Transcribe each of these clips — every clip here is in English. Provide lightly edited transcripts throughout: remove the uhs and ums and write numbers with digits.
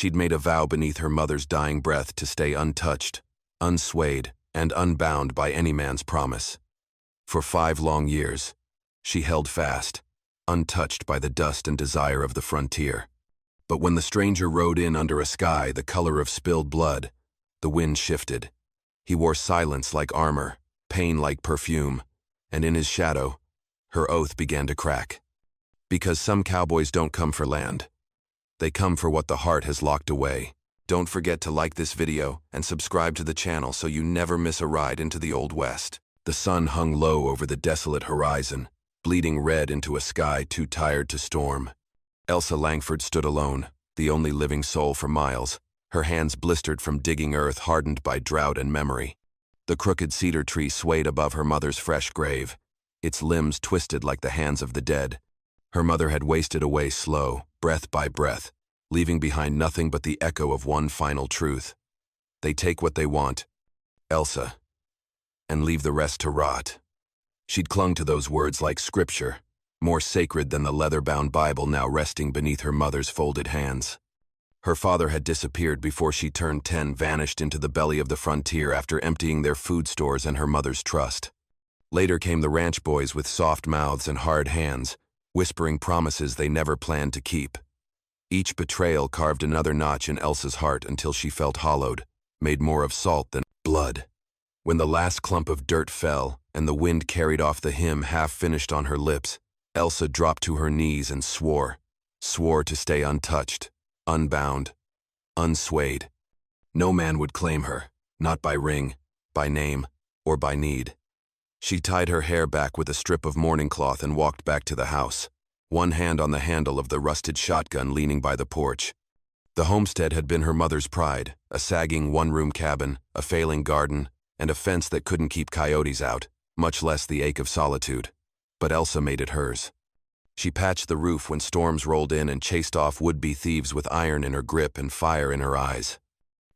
She'd made a vow beneath her mother's dying breath to stay untouched, unswayed, and unbound by any man's promise. For 5 long years, she held fast, untouched by the dust and desire of the frontier. But when the stranger rode in under a sky the color of spilled blood, the wind shifted. He wore silence like armor, pain like perfume, and in his shadow, her oath began to crack. Because some cowboys don't come for land. They come for what the heart has locked away. Don't forget to like this video and subscribe to the channel so you never miss a ride into the Old West. The sun hung low over the desolate horizon, bleeding red into a sky too tired to storm. Elsa Langford stood alone, the only living soul for miles, her hands blistered from digging earth hardened by drought and memory. The crooked cedar tree swayed above her mother's fresh grave, its limbs twisted like the hands of the dead. Her mother had wasted away slow, breath by breath, leaving behind nothing but the echo of one final truth. They take what they want, Elsa, and leave the rest to rot. She'd clung to those words like scripture, more sacred than the leather-bound Bible now resting beneath her mother's folded hands. Her father had disappeared before she turned 10, vanished into the belly of the frontier after emptying their food stores and her mother's trust. Later came the ranch boys with soft mouths and hard hands, whispering promises they never planned to keep. Each betrayal carved another notch in Elsa's heart until she felt hollowed, made more of salt than blood. When the last clump of dirt fell and the wind carried off the hymn half-finished on her lips, Elsa dropped to her knees and swore to stay untouched, unbound, unswayed. No man would claim her, not by ring, by name, or by need. She tied her hair back with a strip of mourning cloth and walked back to the house, one hand on the handle of the rusted shotgun leaning by the porch. The homestead had been her mother's pride, a sagging one-room cabin, a failing garden, and a fence that couldn't keep coyotes out, much less the ache of solitude. But Elsa made it hers. She patched the roof when storms rolled in and chased off would-be thieves with iron in her grip and fire in her eyes.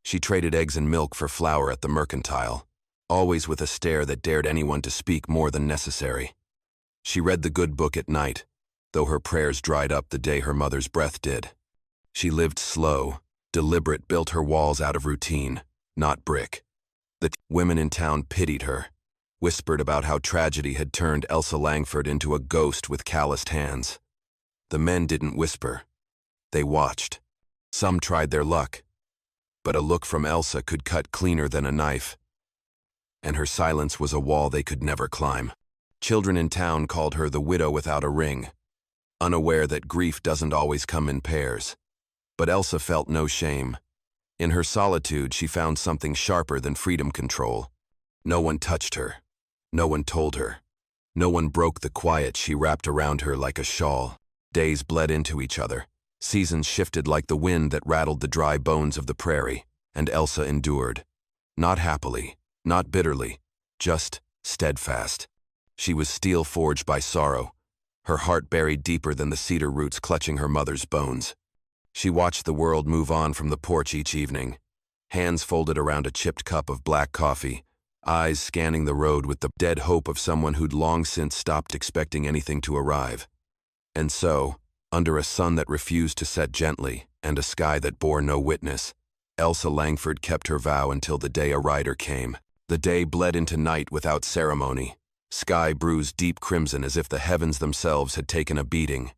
She traded eggs and milk for flour at the mercantile, always with a stare that dared anyone to speak more than necessary. She read the good book at night, though her prayers dried up the day her mother's breath did. She lived slow, deliberate, built her walls out of routine, not brick. The women in town pitied her, whispered about how tragedy had turned Elsa Langford into a ghost with calloused hands. The men didn't whisper. They watched. Some tried their luck, but a look from Elsa could cut cleaner than a knife, and her silence was a wall they could never climb. Children in town called her the widow without a ring, unaware that grief doesn't always come in pairs. But Elsa felt no shame. In her solitude, she found something sharper than freedom control. No one touched her. No one told her. No one broke the quiet she wrapped around her like a shawl. Days bled into each other. Seasons shifted like the wind that rattled the dry bones of the prairie, and Elsa endured. Not happily, not bitterly, just steadfast. She was steel forged by sorrow, her heart buried deeper than the cedar roots clutching her mother's bones. She watched the world move on from the porch each evening, hands folded around a chipped cup of black coffee, eyes scanning the road with the dead hope of someone who'd long since stopped expecting anything to arrive. And so, under a sun that refused to set gently and a sky that bore no witness, Elsa Langford kept her vow until the day a rider came. The day bled into night without ceremony. Sky bruised deep crimson as if the heavens themselves had taken a beating.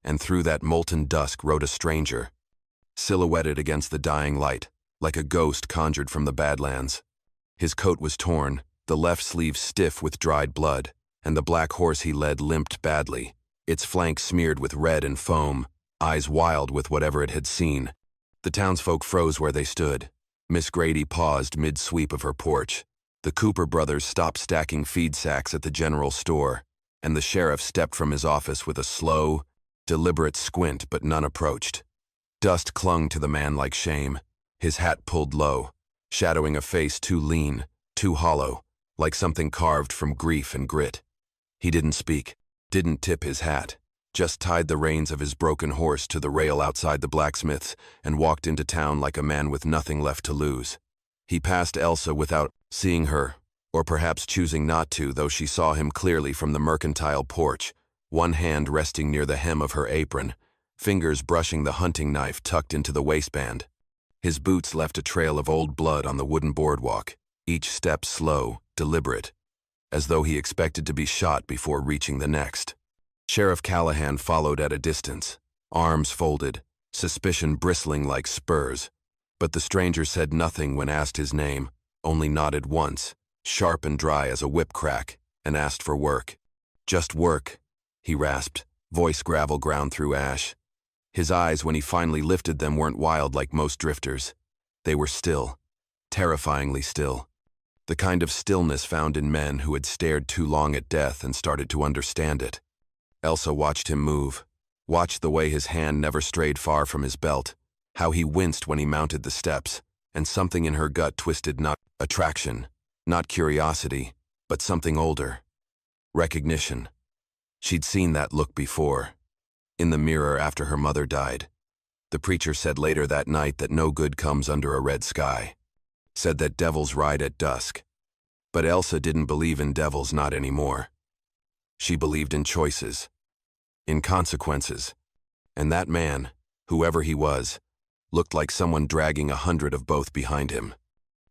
And through that molten dusk rode a stranger, silhouetted against the dying light, like a ghost conjured from the Badlands. His coat was torn, the left sleeve stiff with dried blood, and the black horse he led limped badly, its flanks smeared with red and foam, eyes wild with whatever it had seen. The townsfolk froze where they stood. Miss Grady paused mid-sweep of her porch. The Cooper brothers stopped stacking feed sacks at the general store, and the sheriff stepped from his office with a slow, deliberate squint, but none approached. Dust clung to the man like shame, his hat pulled low, shadowing a face too lean, too hollow, like something carved from grief and grit. He didn't speak, didn't tip his hat, just tied the reins of his broken horse to the rail outside the blacksmith's and walked into town like a man with nothing left to lose. He passed Elsa without seeing her, or perhaps choosing not to, though she saw him clearly from the mercantile porch, one hand resting near the hem of her apron, fingers brushing the hunting knife tucked into the waistband. His boots left a trail of old blood on the wooden boardwalk, each step slow, deliberate, as though he expected to be shot before reaching the next. Sheriff Callahan followed at a distance, arms folded, suspicion bristling like spurs. But the stranger said nothing when asked his name, only nodded once, sharp and dry as a whip crack, and asked for work. "Just work," he rasped, voice gravel ground through ash. His eyes, when he finally lifted them, weren't wild like most drifters. They were still, terrifyingly still. The kind of stillness found in men who had stared too long at death and started to understand it. Elsa watched him move, watched the way his hand never strayed far from his belt, how he winced when he mounted the steps, and something in her gut twisted, not attraction, not curiosity, but something older. Recognition. She'd seen that look before, in the mirror after her mother died. The preacher said later that night that no good comes under a red sky. Said that devils ride at dusk. But Elsa didn't believe in devils, not anymore. She believed in choices, in consequences. And that man, whoever he was, looked like someone dragging 100 of both behind him.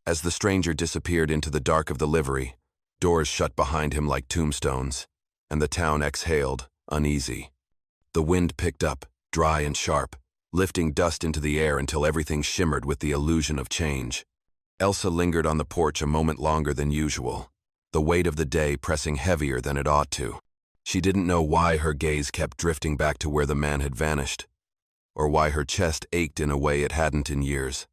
As the stranger disappeared into the dark of the livery, doors shut behind him like tombstones, and the town exhaled, uneasy. The wind picked up, dry and sharp, lifting dust into the air until everything shimmered with the illusion of change. Elsa lingered on the porch a moment longer than usual, the weight of the day pressing heavier than it ought to. She didn't know why her gaze kept drifting back to where the man had vanished, or why her chest ached in a way it hadn't in years.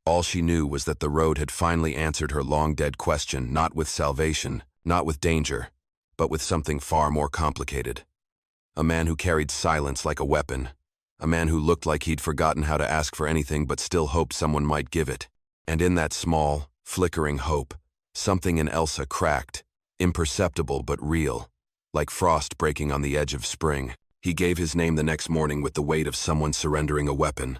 All she knew was that the road had finally answered her long-dead question, not with salvation, not with danger, but with something far more complicated. A man who carried silence like a weapon, a man who looked like he'd forgotten how to ask for anything but still hoped someone might give it. And in that small, flickering hope, something in Elsa cracked, imperceptible but real, like frost breaking on the edge of spring. He gave his name the next morning with the weight of someone surrendering a weapon.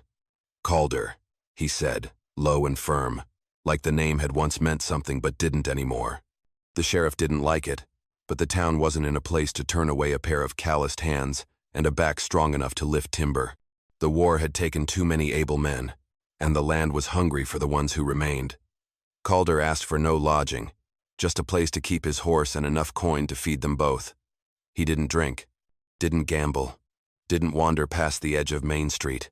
"Calder," he said, low and firm, like the name had once meant something but didn't anymore. The sheriff didn't like it, but the town wasn't in a place to turn away a pair of calloused hands and a back strong enough to lift timber. The war had taken too many able men, and the land was hungry for the ones who remained. Calder asked for no lodging, just a place to keep his horse and enough coin to feed them both. He didn't drink, didn't gamble, didn't wander past the edge of Main Street.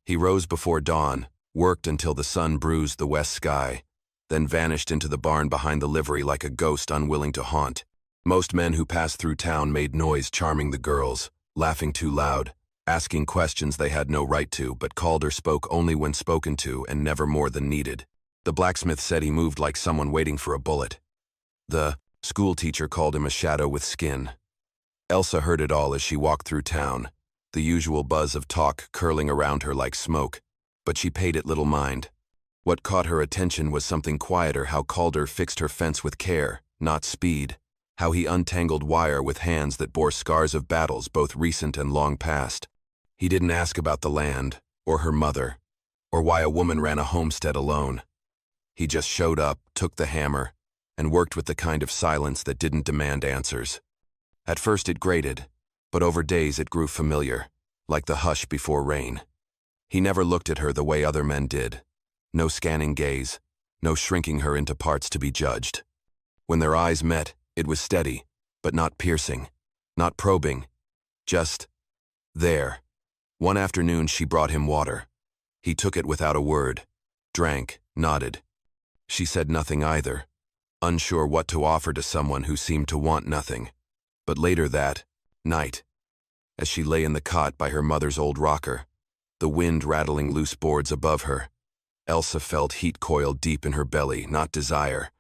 He rose before dawn, worked until the sun bruised the west sky, then vanished into the barn behind the livery like a ghost unwilling to haunt. Most men who passed through town made noise charming the girls, laughing too loud, asking questions they had no right to, but Calder spoke only when spoken to and never more than needed. The blacksmith said he moved like someone waiting for a bullet. The schoolteacher called him a shadow with skin. Elsa heard it all as she walked through town, the usual buzz of talk curling around her like smoke, but she paid it little mind. What caught her attention was something quieter: how Calder fixed her fence with care, not speed, how he untangled wire with hands that bore scars of battles both recent and long past. He didn't ask about the land, or her mother, or why a woman ran a homestead alone. He just showed up, took the hammer, and worked with the kind of silence that didn't demand answers. At first it grated, but over days it grew familiar, like the hush before rain. He never looked at her the way other men did. No scanning gaze, no shrinking her into parts to be judged. When their eyes met, it was steady, but not piercing, not probing, just there. One afternoon she brought him water. He took it without a word, drank, nodded. She said nothing either, unsure what to offer to someone who seemed to want nothing. But later that night, as she lay in the cot by her mother's old rocker, the wind rattling loose boards above her, Elsa felt heat coil deep in her belly, not desire,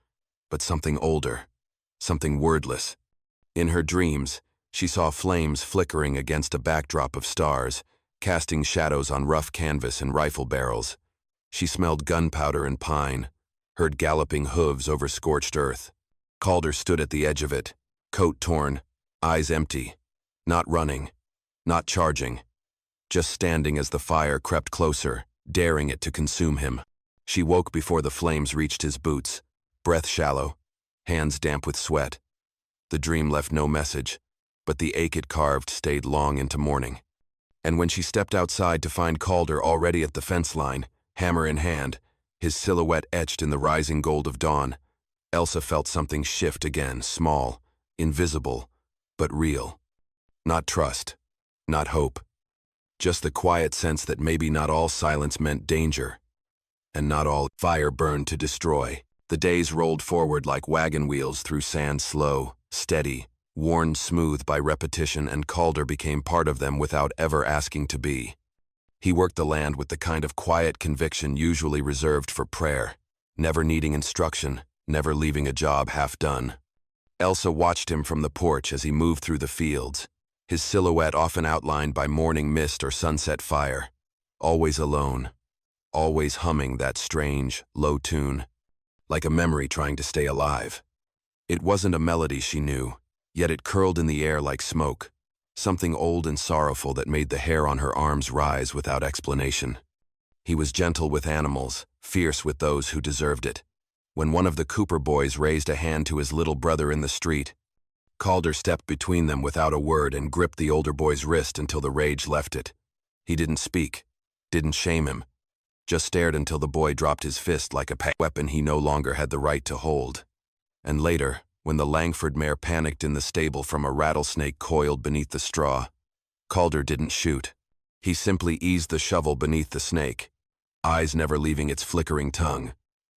but something older, something wordless. In her dreams, she saw flames flickering against a backdrop of stars, casting shadows on rough canvas and rifle barrels. She smelled gunpowder and pine, heard galloping hooves over scorched earth. Calder stood at the edge of it, coat torn, eyes empty, not running, not charging, just standing as the fire crept closer, daring it to consume him. She woke before the flames reached his boots, breath shallow, hands damp with sweat. The dream left no message, but the ache it carved stayed long into morning. And when she stepped outside to find Calder already at the fence line, hammer in hand, his silhouette etched in the rising gold of dawn, Elsa felt something shift again, small, invisible, but real. Not trust, not hope, just the quiet sense that maybe not all silence meant danger, and not all fire burned to destroy. The days rolled forward like wagon wheels through sand, slow, steady, worn smooth by repetition, and Calder became part of them without ever asking to be. He worked the land with the kind of quiet conviction usually reserved for prayer, never needing instruction, never leaving a job half done. Elsa watched him from the porch as he moved through the fields, his silhouette often outlined by morning mist or sunset fire, always alone, always humming that strange, low tune, like a memory trying to stay alive. It wasn't a melody she knew, yet it curled in the air like smoke, something old and sorrowful that made the hair on her arms rise without explanation. He was gentle with animals, fierce with those who deserved it. When one of the Cooper boys raised a hand to his little brother in the street, Calder stepped between them without a word and gripped the older boy's wrist until the rage left it. He didn't speak, didn't shame him, just stared until the boy dropped his fist like a weapon he no longer had the right to hold. And later, when the Langford mare panicked in the stable from a rattlesnake coiled beneath the straw, Calder didn't shoot. He simply eased the shovel beneath the snake, eyes never leaving its flickering tongue,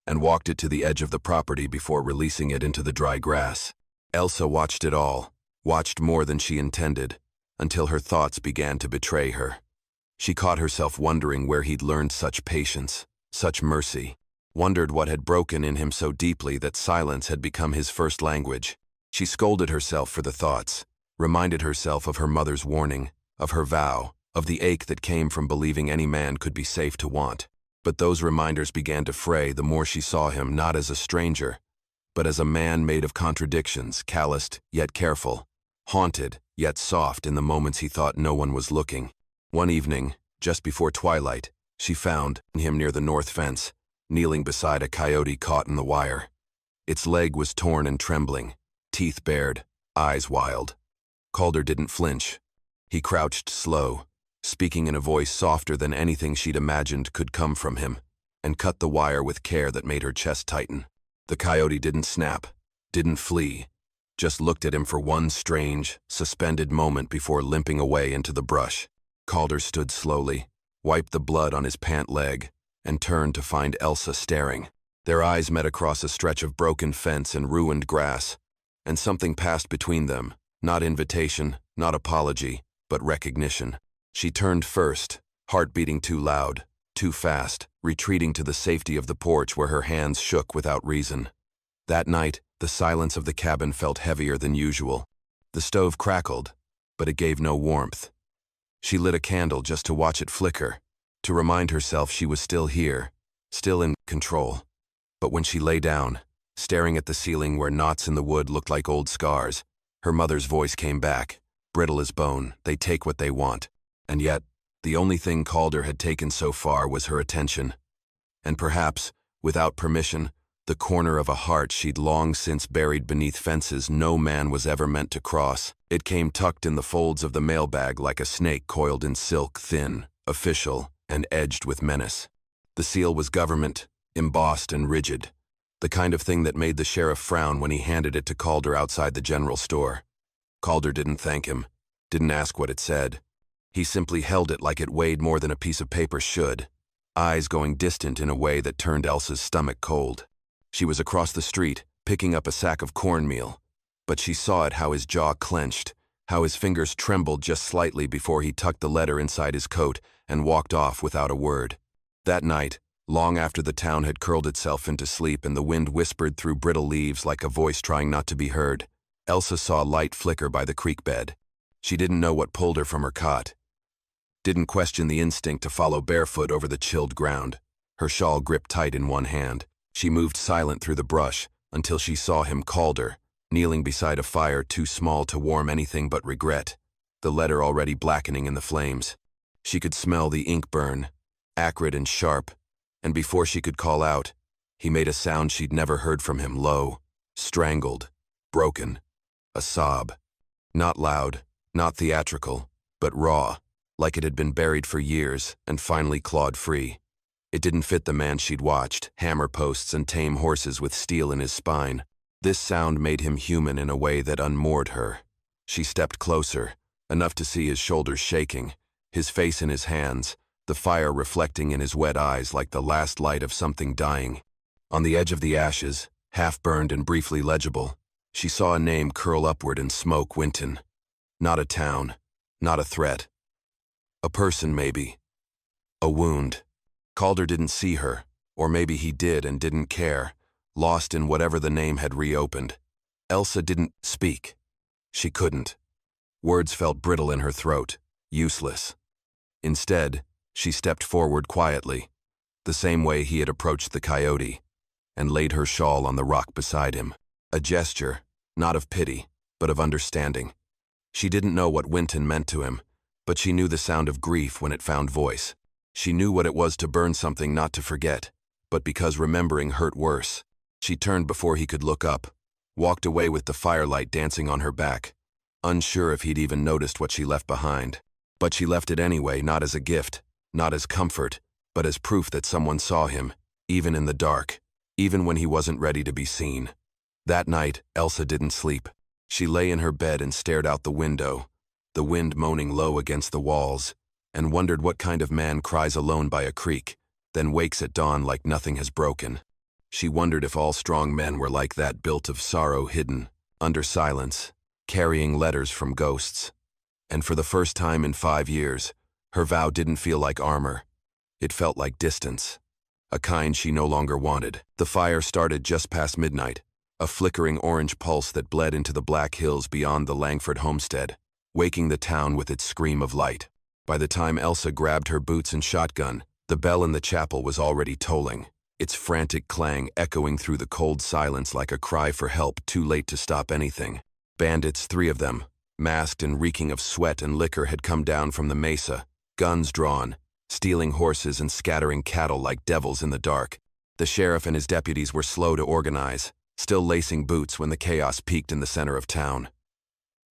and walked it to the edge of the property before releasing it into the dry grass. Elsa watched it all, watched more than she intended, until her thoughts began to betray her. She caught herself wondering where he'd learned such patience, such mercy, wondered what had broken in him so deeply that silence had become his first language. She scolded herself for the thoughts, reminded herself of her mother's warning, of her vow, of the ache that came from believing any man could be safe to want. But those reminders began to fray the more she saw him not as a stranger, but as a man made of contradictions, calloused yet careful, haunted yet soft in the moments he thought no one was looking. One evening, just before twilight, she found him near the north fence, kneeling beside a coyote caught in the wire. Its leg was torn and trembling, teeth bared, eyes wild. Calder didn't flinch. He crouched slow, speaking in a voice softer than anything she'd imagined could come from him, and cut the wire with care that made her chest tighten. The coyote didn't snap, didn't flee, just looked at him for one strange, suspended moment before limping away into the brush. Calder stood slowly, wiped the blood on his pant leg, and turned to find Elsa staring. Their eyes met across a stretch of broken fence and ruined grass, and something passed between them, not invitation, not apology, but recognition. She turned first, heart beating too loud, too fast, retreating to the safety of the porch where her hands shook without reason. That night, the silence of the cabin felt heavier than usual. The stove crackled, but it gave no warmth. She lit a candle just to watch it flicker, to remind herself she was still here, still in control. But when she lay down, staring at the ceiling where knots in the wood looked like old scars, her mother's voice came back, brittle as bone. They take what they want. And yet, the only thing Calder had taken so far was her attention. And perhaps, without permission, the corner of a heart she'd long since buried beneath fences no man was ever meant to cross. It came tucked in the folds of the mailbag like a snake coiled in silk, thin, official, and edged with menace. The seal was government, embossed and rigid, the kind of thing that made the sheriff frown when he handed it to Calder outside the general store. Calder didn't thank him, didn't ask what it said. He simply held it like it weighed more than a piece of paper should, eyes going distant in a way that turned Elsa's stomach cold. She was across the street, picking up a sack of cornmeal, but she saw it how his jaw clenched, how his fingers trembled just slightly before he tucked the letter inside his coat and walked off without a word. That night, long after the town had curled itself into sleep and the wind whispered through brittle leaves like a voice trying not to be heard, Elsa saw light flicker by the creek bed. She didn't know what pulled her from her cot, didn't question the instinct to follow barefoot over the chilled ground, her shawl gripped tight in one hand. She moved silent through the brush until she saw him, Calder, kneeling beside a fire too small to warm anything but regret, the letter already blackening in the flames. She could smell the ink burn, acrid and sharp, and before she could call out, he made a sound she'd never heard from him, low, strangled, broken, a sob. Not loud, not theatrical, but raw, like it had been buried for years and finally clawed free. It didn't fit the man she'd watched, hammer posts and tame horses with steel in his spine. This sound made him human in a way that unmoored her. She stepped closer, enough to see his shoulders shaking, his face in his hands, the fire reflecting in his wet eyes like the last light of something dying. On the edge of the ashes, half-burned and briefly legible, she saw a name curl upward in smoke. Winton. Not a town, not a threat. A person, maybe. A wound. Calder didn't see her, or maybe he did and didn't care, lost in whatever the name had reopened. Elsa didn't speak. She couldn't. Words felt brittle in her throat, useless. Instead, she stepped forward quietly, the same way he had approached the coyote, and laid her shawl on the rock beside him. A gesture, not of pity, but of understanding. She didn't know what Winton meant to him, but she knew the sound of grief when it found voice. She knew what it was to burn something not to forget, but because remembering hurt worse. She turned before he could look up, walked away with the firelight dancing on her back, unsure if he'd even noticed what she left behind. But she left it anyway, not as a gift, not as comfort, but as proof that someone saw him, even in the dark, even when he wasn't ready to be seen. That night, Elsa didn't sleep. She lay in her bed and stared out the window, the wind moaning low against the walls, and wondered what kind of man cries alone by a creek, then wakes at dawn like nothing has broken. She wondered if all strong men were like that, built of sorrow hidden, under silence, carrying letters from ghosts. And for the first time in 5 years, her vow didn't feel like armor. It felt like distance, a kind she no longer wanted. The fire started just past midnight, a flickering orange pulse that bled into the black hills beyond the Langford homestead, waking the town with its scream of light. By the time Elsa grabbed her boots and shotgun, the bell in the chapel was already tolling, its frantic clang echoing through the cold silence like a cry for help too late to stop anything. Bandits, 3 of them, masked and reeking of sweat and liquor, had come down from the mesa, guns drawn, stealing horses and scattering cattle like devils in the dark. The sheriff and his deputies were slow to organize, still lacing boots when the chaos peaked in the center of town.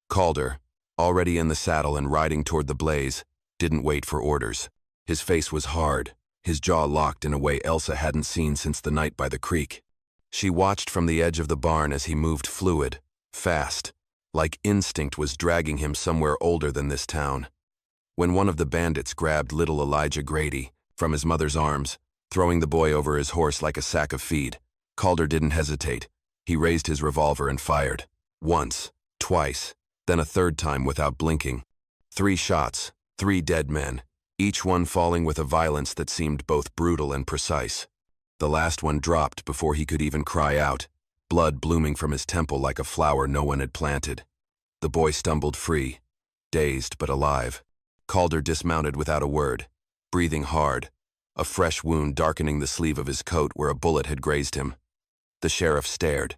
Calder, already in the saddle and riding toward the blaze, didn't wait for orders. His face was hard, his jaw locked in a way Elsa hadn't seen since the night by the creek. She watched from the edge of the barn as he moved fluid, fast, like instinct was dragging him somewhere older than this town. When one of the bandits grabbed little Elijah Grady from his mother's arms, throwing the boy over his horse like a sack of feed, Calder didn't hesitate. He raised his revolver and fired. Once, twice, then a third time without blinking. 3 shots, 3 dead men, each one falling with a violence that seemed both brutal and precise. The last one dropped before he could even cry out, blood blooming from his temple like a flower no one had planted. The boy stumbled free, dazed but alive. Calder dismounted without a word, breathing hard, a fresh wound darkening the sleeve of his coat where a bullet had grazed him. The sheriff stared,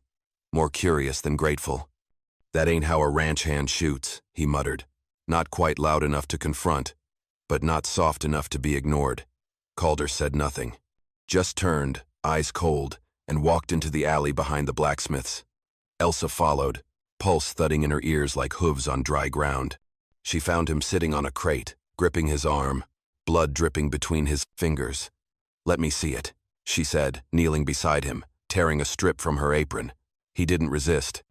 more curious than grateful. "That ain't how a ranch hand shoots," he muttered, not quite loud enough to confront, but not soft enough to be ignored. Calder said nothing, just turned, eyes cold, and walked into the alley behind the blacksmith's. Elsa followed, pulse thudding in her ears like hooves on dry ground. She found him sitting on a crate, gripping his arm, blood dripping between his fingers. "Let me see it," she said, kneeling beside him, tearing a strip from her apron. He didn't resist.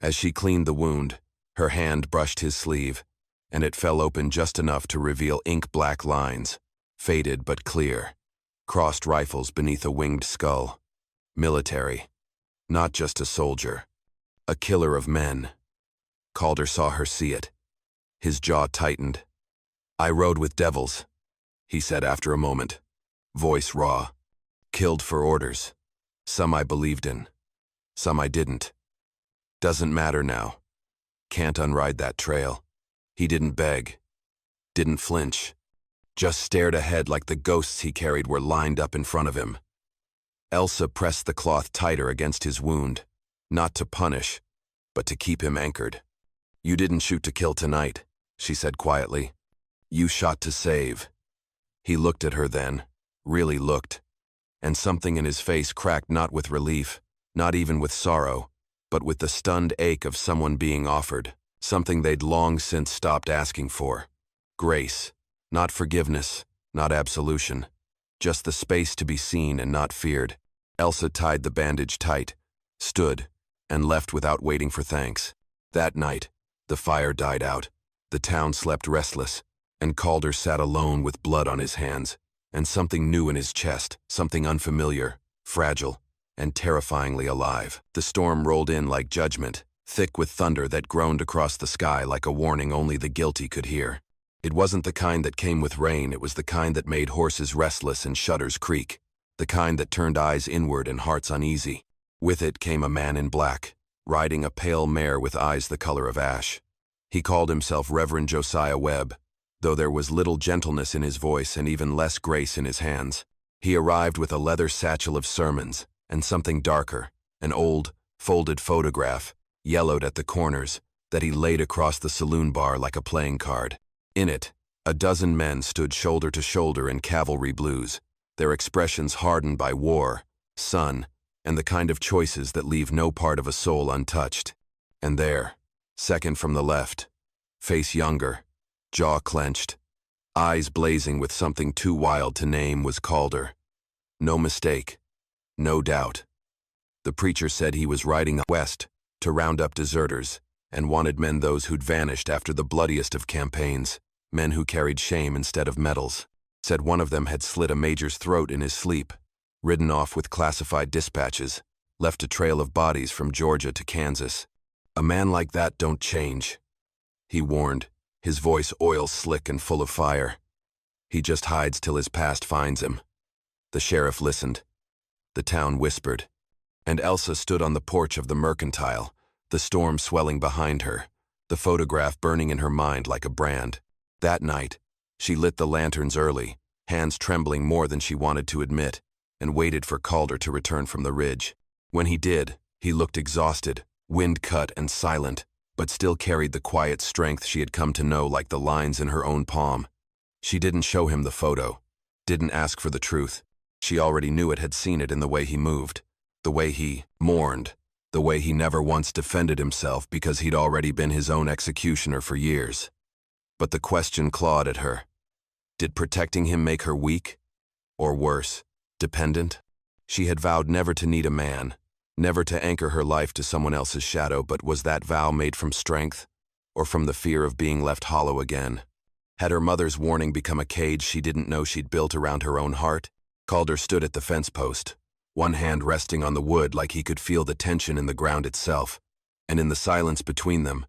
As she cleaned the wound, her hand brushed his sleeve, and it fell open just enough to reveal ink-black lines, faded but clear, crossed rifles beneath a winged skull. Military. Not just a soldier. A killer of men. Calder saw her see it. His jaw tightened. "I rode with devils," he said after a moment, voice raw. "Killed for orders. Some I believed in. Some I didn't. Doesn't matter now. Can't unride that trail." He didn't beg. Didn't flinch. Just stared ahead like the ghosts he carried were lined up in front of him. Elsa pressed the cloth tighter against his wound, not to punish, but to keep him anchored. "You didn't shoot to kill tonight," she said quietly. "You shot to save." He looked at her then, really looked, and something in his face cracked, not with relief, not even with sorrow, but with the stunned ache of someone being offered, something they'd long since stopped asking for. Grace. Not forgiveness, not absolution. Just the space to be seen and not feared. Elsa tied the bandage tight, stood, and left without waiting for thanks. That night, the fire died out. The town slept restless, and Calder sat alone with blood on his hands, and something new in his chest, something unfamiliar, fragile, and terrifyingly alive. The storm rolled in like judgment, thick with thunder that groaned across the sky like a warning only the guilty could hear. It wasn't the kind that came with rain, it was the kind that made horses restless and shutters creak, the kind that turned eyes inward and hearts uneasy. With it came a man in black, riding a pale mare with eyes the color of ash. He called himself Reverend Josiah Webb, though there was little gentleness in his voice and even less grace in his hands. He arrived with a leather satchel of sermons, and something darker, an old, folded photograph, yellowed at the corners, that he laid across the saloon bar like a playing card. In it, a dozen men stood shoulder to shoulder in cavalry blues, their expressions hardened by war, sun, and the kind of choices that leave no part of a soul untouched. And there, second from the left, face younger, jaw clenched, eyes blazing with something too wild to name, was Calder. No mistake, no doubt. The preacher said he was riding west to round up deserters, and wanted men those who'd vanished after the bloodiest of campaigns, men who carried shame instead of medals. Said one of them had slit a major's throat in his sleep, ridden off with classified dispatches, left a trail of bodies from Georgia to Kansas. A man like that don't change, he warned, his voice oil slick and full of fire. He just hides till his past finds him. The sheriff listened. The town whispered. And Elsa stood on the porch of the Mercantile, the storm swelling behind her, the photograph burning in her mind like a brand. That night, she lit the lanterns early, hands trembling more than she wanted to admit, and waited for Calder to return from the ridge. When he did, he looked exhausted, wind-cut and silent, but still carried the quiet strength she had come to know like the lines in her own palm. She didn't show him the photo, didn't ask for the truth. She already knew it, had seen it in the way he moved, the way he mourned, the way he never once defended himself because he'd already been his own executioner for years. But the question clawed at her. Did protecting him make her weak? Or worse, dependent? She had vowed never to need a man, never to anchor her life to someone else's shadow, but was that vow made from strength, or from the fear of being left hollow again? Had her mother's warning become a cage she didn't know she'd built around her own heart? Calder stood at the fence post, one hand resting on the wood like he could feel the tension in the ground itself, and in the silence between them,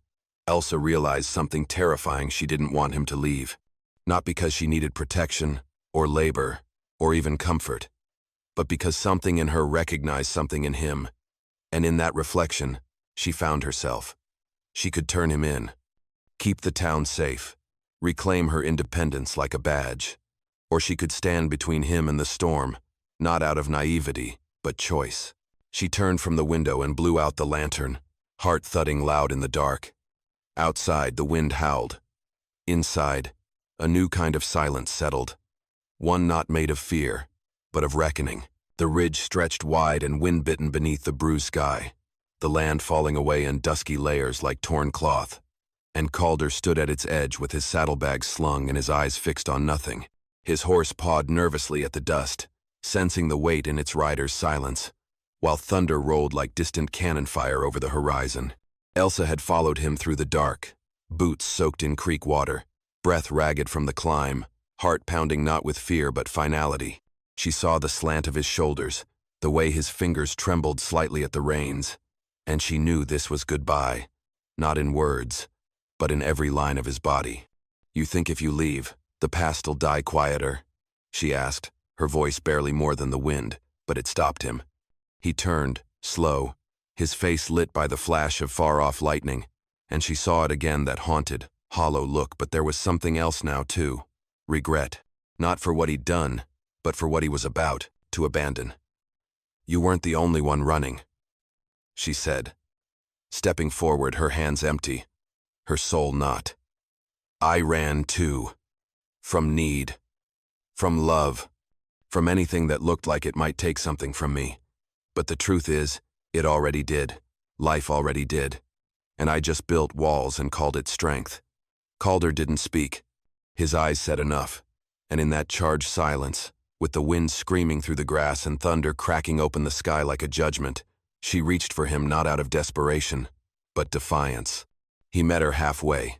Elsa realized something terrifying. She didn't want him to leave, not because she needed protection, or labor, or even comfort, but because something in her recognized something in him, and in that reflection, she found herself. She could turn him in, keep the town safe, reclaim her independence like a badge, or she could stand between him and the storm, not out of naivety, but choice. She turned from the window and blew out the lantern, heart thudding loud in the dark. Outside, the wind howled. Inside, a new kind of silence settled, one not made of fear, but of reckoning. The ridge stretched wide and wind-bitten beneath the bruised sky, the land falling away in dusky layers like torn cloth, and Calder stood at its edge with his saddlebags slung and his eyes fixed on nothing. His horse pawed nervously at the dust, sensing the weight in its rider's silence, while thunder rolled like distant cannon fire over the horizon. Elsa had followed him through the dark, boots soaked in creek water, breath ragged from the climb, heart pounding not with fear but finality. She saw the slant of his shoulders, the way his fingers trembled slightly at the reins, and she knew this was goodbye, not in words, but in every line of his body. "You think if you leave, the past'll die quieter?" she asked, her voice barely more than the wind, but it stopped him. He turned, slow, his face lit by the flash of far-off lightning, and she saw it again, that haunted, hollow look, but there was something else now, too. Regret. Not for what he'd done, but for what he was about to abandon. "You weren't the only one running," she said, stepping forward, her hands empty, her soul not. "I ran too. From need. From love. From anything that looked like it might take something from me. But the truth is, it already did. Life already did. And I just built walls and called it strength." Calder didn't speak. His eyes said enough, and in that charged silence, with the wind screaming through the grass and thunder cracking open the sky like a judgment, she reached for him not out of desperation, but defiance. He met her halfway.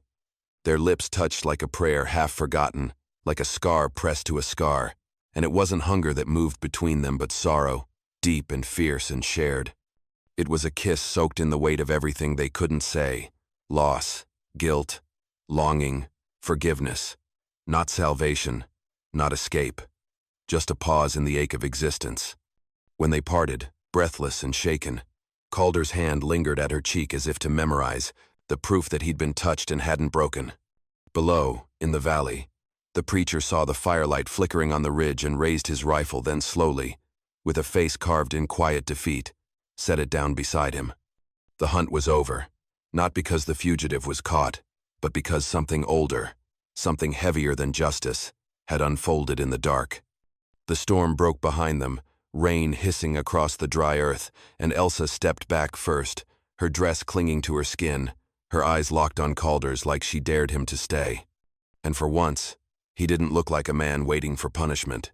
Their lips touched like a prayer half forgotten, like a scar pressed to a scar, and it wasn't hunger that moved between them but sorrow, deep and fierce and shared. It was a kiss soaked in the weight of everything they couldn't say: loss, guilt, longing, forgiveness. Not salvation, not escape, just a pause in the ache of existence. When they parted, breathless and shaken, Calder's hand lingered at her cheek as if to memorize the proof that he'd been touched and hadn't broken. Below, in the valley, the preacher saw the firelight flickering on the ridge and raised his rifle, then slowly, with a face carved in quiet defeat, set it down beside him. The hunt was over, not because the fugitive was caught, but because something older, something heavier than justice, had unfolded in the dark. The storm broke behind them, rain hissing across the dry earth, and Elsa stepped back first, her dress clinging to her skin, her eyes locked on Calder's like she dared him to stay. And for once, he didn't look like a man waiting for punishment.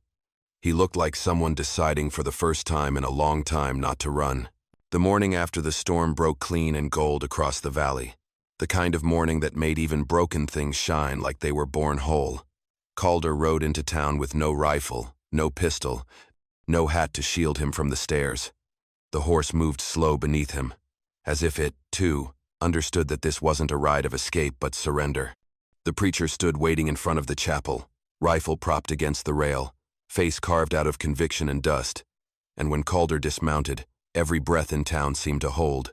He looked like someone deciding for the first time in a long time not to run. The morning after the storm broke clean and gold across the valley, the kind of morning that made even broken things shine like they were born whole. Calder rode into town with no rifle, no pistol, no hat to shield him from the stairs. The horse moved slow beneath him, as if it, too, understood that this wasn't a ride of escape but surrender. The preacher stood waiting in front of the chapel, rifle propped against the rail, face carved out of conviction and dust, and when Calder dismounted, every breath in town seemed to hold.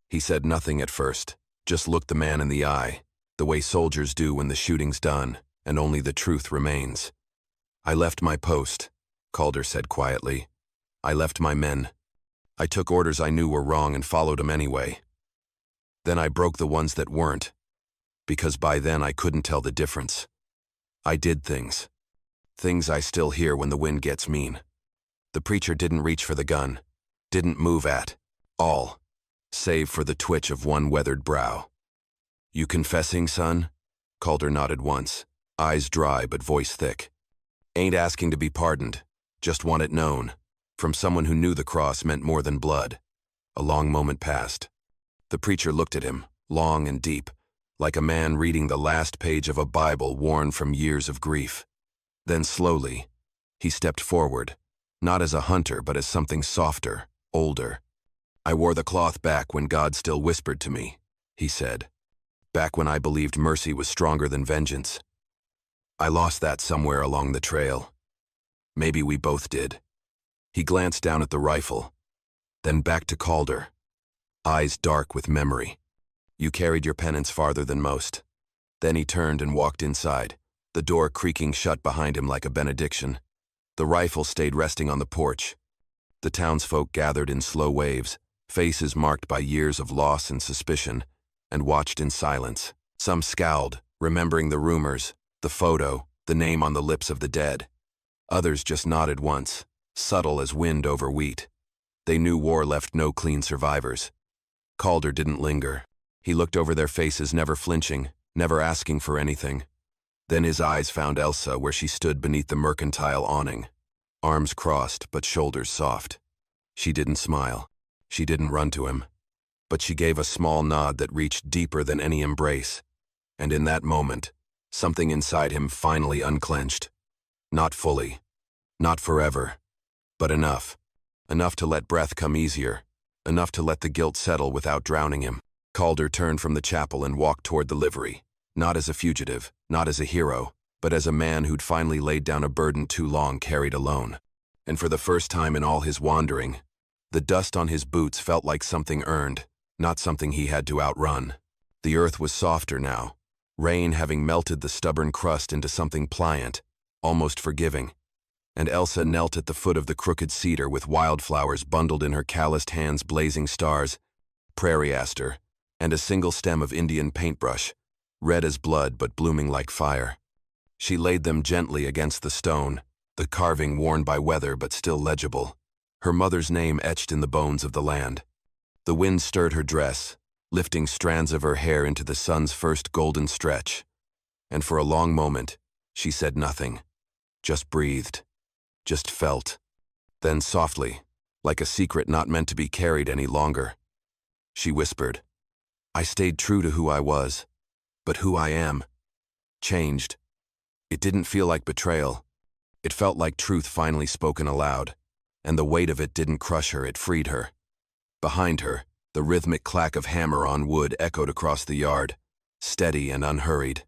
He said nothing at first, just looked the man in the eye, the way soldiers do when the shooting's done, and only the truth remains. "I left my post," Calder said quietly. "I left my men. I took orders I knew were wrong and followed them anyway. Then I broke the ones that weren't, because by then I couldn't tell the difference. I did things I still hear when the wind gets mean." The preacher didn't reach for the gun, didn't move at all, save for the twitch of one weathered brow. "You confessing, son?" Calder nodded once, eyes dry but voice thick. "Ain't asking to be pardoned, just want it known, from someone who knew the cross meant more than blood." A long moment passed. The preacher looked at him, long and deep, like a man reading the last page of a Bible worn from years of grief. Then slowly, he stepped forward, not as a hunter but as something softer, older. "I wore the cloth back when God still whispered to me," he said. "Back when I believed mercy was stronger than vengeance. I lost that somewhere along the trail. Maybe we both did." He glanced down at the rifle, then back to Calder, eyes dark with memory. "You carried your penance farther than most." Then he turned and walked inside, the door creaking shut behind him like a benediction. The rifle stayed resting on the porch. The townsfolk gathered in slow waves, faces marked by years of loss and suspicion, and watched in silence. Some scowled, remembering the rumors, the photo, the name on the lips of the dead. Others just nodded once, subtle as wind over wheat. They knew war left no clean survivors. Calder didn't linger. He looked over their faces, never flinching, never asking for anything. Then his eyes found Elsa where she stood beneath the mercantile awning, arms crossed but shoulders soft. She didn't smile. She didn't run to him. But she gave a small nod that reached deeper than any embrace. And in that moment, something inside him finally unclenched. Not fully, not forever, but enough. Enough to let breath come easier, enough to let the guilt settle without drowning him. Calder turned from the chapel and walked toward the livery, not as a fugitive, not as a hero, but as a man who'd finally laid down a burden too long carried alone. And for the first time in all his wandering, the dust on his boots felt like something earned, not something he had to outrun. The earth was softer now, rain having melted the stubborn crust into something pliant, almost forgiving. And Elsa knelt at the foot of the crooked cedar with wildflowers bundled in her calloused hands, blazing stars, prairie aster, and a single stem of Indian paintbrush, red as blood but blooming like fire. She laid them gently against the stone, the carving worn by weather but still legible, her mother's name etched in the bones of the land. The wind stirred her dress, lifting strands of her hair into the sun's first golden stretch, and for a long moment, She said nothing, just breathed, just felt. Then softly, like a secret not meant to be carried any longer, she whispered, "I stayed true to who I was, but who I am changed." It didn't feel like betrayal. It felt like truth finally spoken aloud, and the weight of it didn't crush her, it freed her. Behind her, the rhythmic clack of hammer on wood echoed across the yard, steady and unhurried.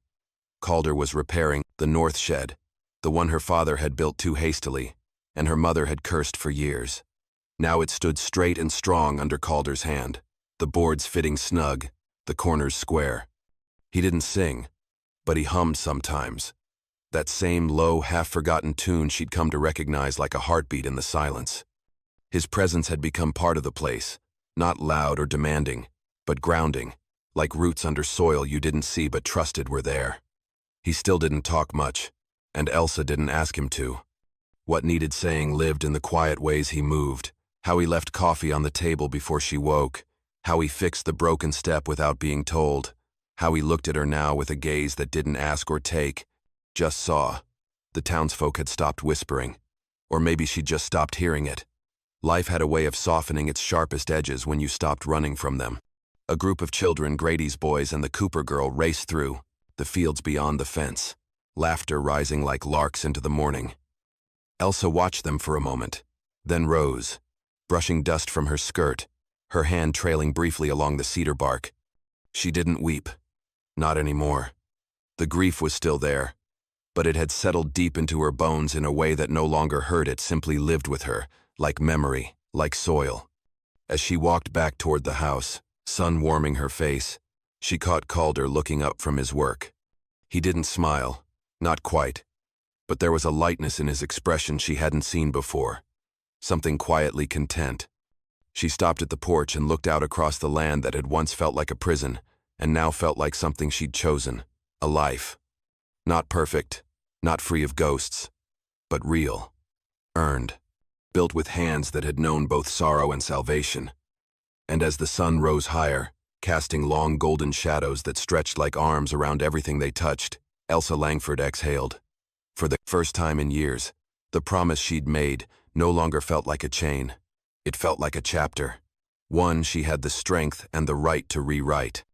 Calder was repairing the north shed, the one her father had built too hastily, and her mother had cursed for years. Now it stood straight and strong under Calder's hand, the boards fitting snug, the corners square. He didn't sing, but he hummed sometimes, that same low, half-forgotten tune she'd come to recognize like a heartbeat in the silence. His presence had become part of the place, not loud or demanding, but grounding, like roots under soil you didn't see but trusted were there. He still didn't talk much, and Elsa didn't ask him to. What needed saying lived in the quiet ways he moved, how he left coffee on the table before she woke, how he fixed the broken step without being told, how he looked at her now with a gaze that didn't ask or take, just saw. The townsfolk had stopped whispering, or maybe she'd just stopped hearing it. Life had a way of softening its sharpest edges when you stopped running from them. A group of children, Grady's boys and the Cooper girl, raced through the fields beyond the fence, laughter rising like larks into the morning. Elsa watched them for a moment, then rose, brushing dust from her skirt, her hand trailing briefly along the cedar bark. She didn't weep. Not anymore. The grief was still there, but it had settled deep into her bones in a way that no longer hurt, it simply lived with her, like memory, like soil. As she walked back toward the house, sun warming her face, she caught Calder looking up from his work. He didn't smile, not quite, but there was a lightness in his expression she hadn't seen before, something quietly content. She stopped at the porch and looked out across the land that had once felt like a prison, and now felt like something she'd chosen, a life. Not perfect, not free of ghosts, but real, earned, built with hands that had known both sorrow and salvation. And as the sun rose higher, casting long golden shadows that stretched like arms around everything they touched, Elsa Langford exhaled. For the first time in years, the promise she'd made no longer felt like a chain. It felt like a chapter, one she had the strength and the right to rewrite.